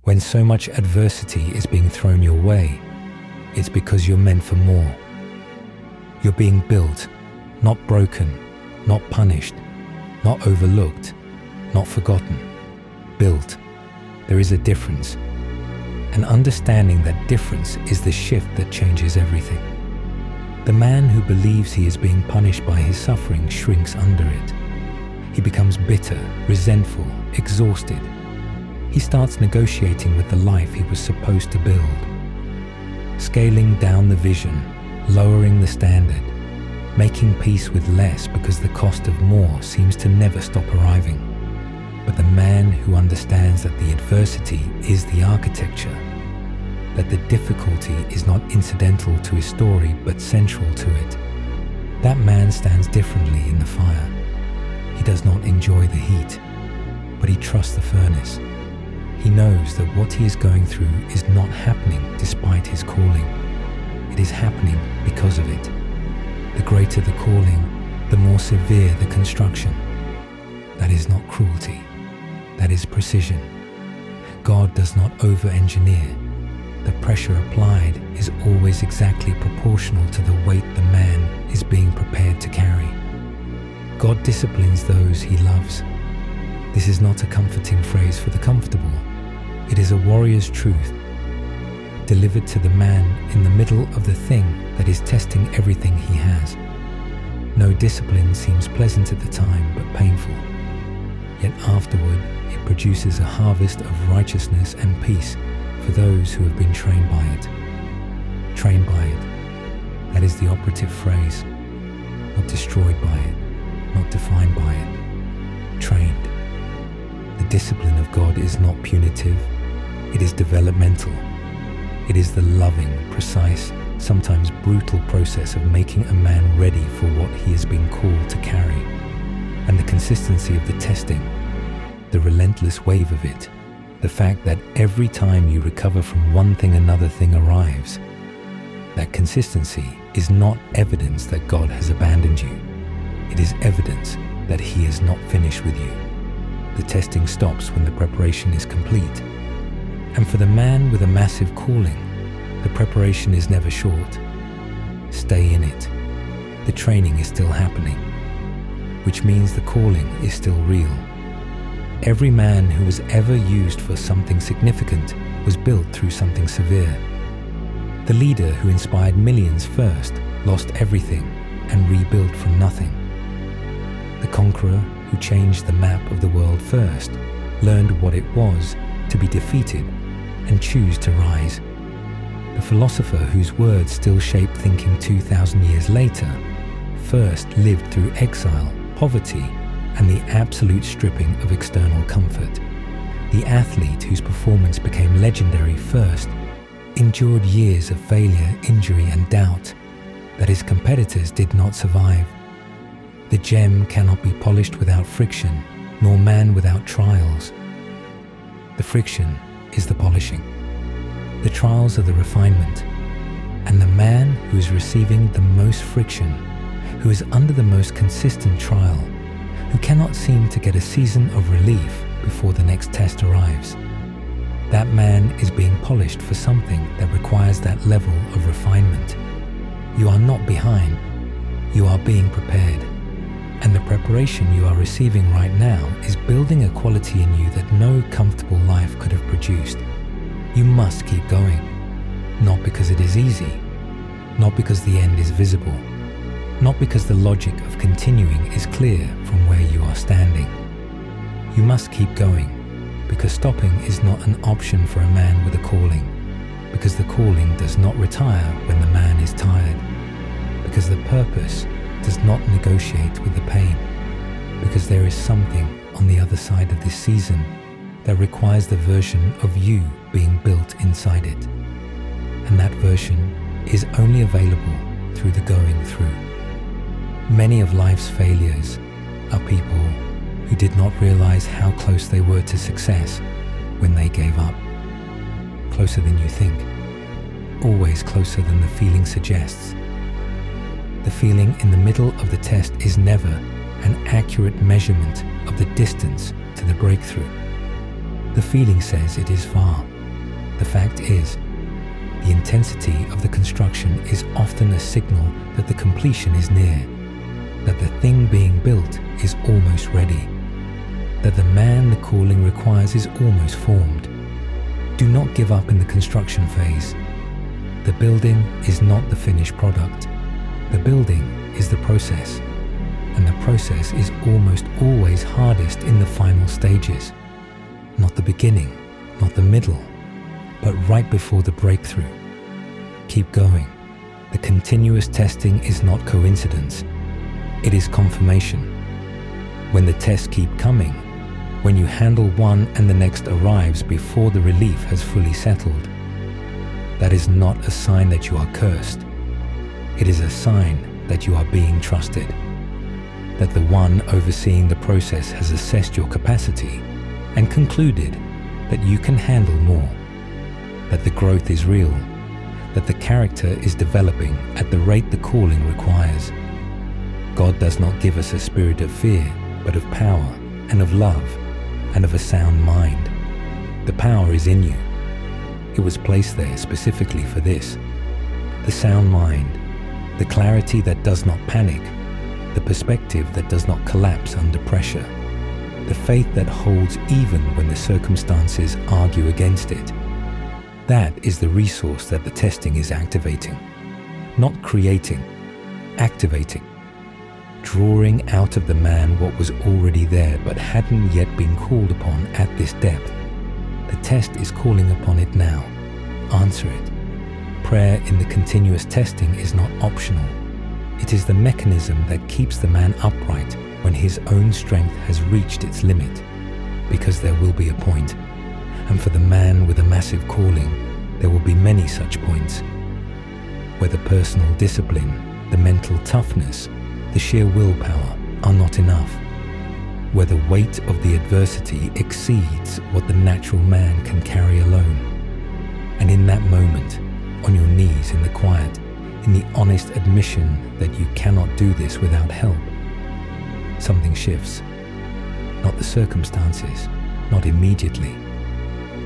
When so much adversity is being thrown your way, it's because you're meant for more. You're being built, not broken, not punished, not overlooked, not forgotten. Built. There is a difference. And understanding that difference is the shift that changes everything. The man who believes he is being punished by his suffering shrinks under it. He becomes bitter, resentful, exhausted. He starts negotiating with the life he was supposed to build. Scaling down the vision, lowering the standard, making peace with less because the cost of more seems to never stop arriving. But the man who understands that the adversity is the architecture, that the difficulty is not incidental to his story but central to it, that man stands differently in the fire. He does not enjoy the heat, but he trusts the furnace. He knows that what he is going through is not happening despite his calling. It is happening because of it. The greater the calling, the more severe the construction. That is not cruelty. That is precision. God does not over-engineer. The pressure applied is always exactly proportional to the weight the man is being prepared to carry. God disciplines those he loves. This is not a comforting phrase for the comfortable. It is a warrior's truth, delivered to the man in the middle of the thing that is testing everything he has. No discipline seems pleasant at the time, but painful. Yet afterward, it produces a harvest of righteousness and peace for those who have been trained by it. Trained by it. That is the operative phrase. Not destroyed by it, not defined by it. Trained. The discipline of God is not punitive. It is developmental. It is the loving, precise, sometimes brutal process of making a man ready for what he has been called to carry. And the consistency of the testing, the relentless wave of it, the fact that every time you recover from one thing another thing arrives. That consistency is not evidence that God has abandoned you. It is evidence that he is not finished with you. The testing stops when the preparation is complete. And for the man with a massive calling, the preparation is never short. Stay in it. The training is still happening, which means the calling is still real. Every man who was ever used for something significant was built through something severe. The leader who inspired millions first lost everything and rebuilt from nothing. The conqueror who changed the map of the world first learned what it was to be defeated and choose to rise. The philosopher whose words still shape thinking 2,000 years later first lived through exile, poverty, and the absolute stripping of external comfort. The athlete whose performance became legendary first endured years of failure, injury, and doubt that his competitors did not survive. The gem cannot be polished without friction, nor man without trials. The friction is the polishing. The trials are the refinement. And the man who is receiving the most friction, who is under the most consistent trial, who cannot seem to get a season of relief before the next test arrives, that man is being polished for something that requires that level of refinement. You are not behind. You are being prepared. And the preparation you are receiving right now is building a quality in you that no comfortable life could have produced. You must keep going, not because it is easy, not because the end is visible, not because the logic of continuing is clear from where you are standing. You must keep going, because stopping is not an option for a man with a calling, because the calling does not retire when the man is tired, because the purpose does not negotiate with the pain, because there is something on the other side of this season that requires the version of you being built inside it. And that version is only available through the going through. Many of life's failures are people who did not realize how close they were to success when they gave up. Closer than you think, always closer than the feeling suggests. The feeling in the middle of the test is never an accurate measurement of the distance to the breakthrough. The feeling says it is far, The fact is, the intensity of the construction is often a signal that the completion is near, that the thing being built is almost ready, that the man the calling requires is almost formed. Do not give up in the construction phase. The building is not the finished product. The building is the process, and the process is almost always hardest in the final stages. Not the beginning, not the middle, but right before the breakthrough. Keep going. The continuous testing is not coincidence. It is confirmation. When the tests keep coming, when you handle one and the next arrives before the relief has fully settled, that is not a sign that you are cursed. It is a sign that you are being trusted, that the one overseeing the process has assessed your capacity and concluded that you can handle more, that the growth is real, that the character is developing at the rate the calling requires. God does not give us a spirit of fear, but of power and of love and of a sound mind. The power is in you. It was placed there specifically for this. The sound mind, the clarity that does not panic, the perspective that does not collapse under pressure, the faith that holds even when the circumstances argue against it. That is the resource that the testing is activating. Not creating, activating. Drawing out of the man what was already there but hadn't yet been called upon at this depth. The test is calling upon it now. Answer it. Prayer in the continuous testing is not optional. It is the mechanism that keeps the man upright when his own strength has reached its limit, because there will be a point. And for the man with a massive calling, there will be many such points, where the personal discipline, the mental toughness, the sheer willpower are not enough, where the weight of the adversity exceeds what the natural man can carry alone. And in that moment, on your knees in the quiet, in the honest admission that you cannot do this without help, something shifts. Not the circumstances, not immediately,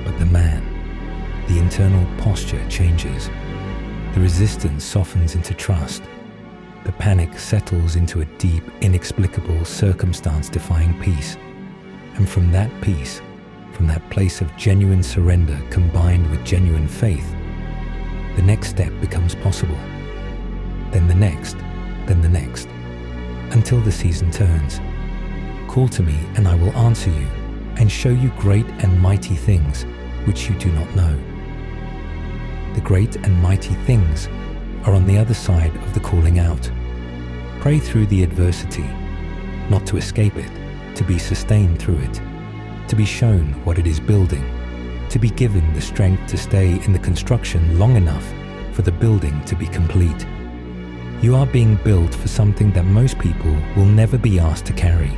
but the man. The internal posture changes. The resistance softens into trust. The panic settles into a deep, inexplicable, circumstance-defying peace. And from that peace, from that place of genuine surrender combined with genuine faith, the next step becomes possible. Then the next, then the next, until the season turns. Call to me and I will answer you and show you great and mighty things which you do not know. The great and mighty things are on the other side of the calling out. Pray through the adversity, not to escape it, to be sustained through it, to be shown what it is building, to be given the strength to stay in the construction long enough for the building to be complete. You are being built for something that most people will never be asked to carry.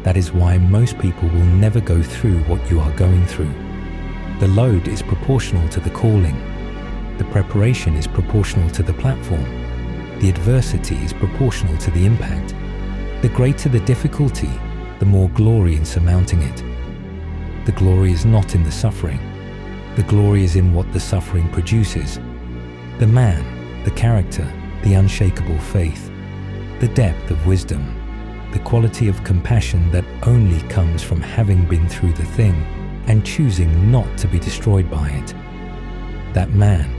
That is why most people will never go through what you are going through. The load is proportional to the calling. The preparation is proportional to the platform. The adversity is proportional to the impact. The greater the difficulty, the more glory in surmounting it. The glory is not in the suffering. The glory is in what the suffering produces. The man, the character, the unshakable faith, the depth of wisdom, the quality of compassion that only comes from having been through the thing and choosing not to be destroyed by it. That man,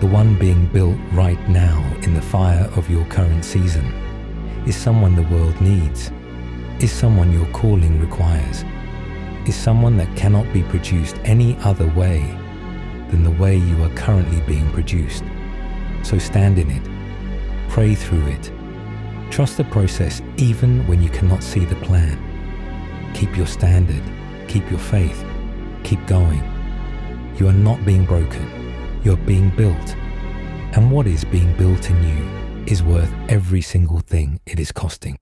the one being built right now in the fire of your current season, is someone the world needs, is someone your calling requires, is someone that cannot be produced any other way than the way you are currently being produced. So stand in it, pray through it, trust the process even when you cannot see the plan. Keep your standard, keep your faith, keep going. You are not being broken, you are being built, and what is being built in you is worth every single thing it is costing.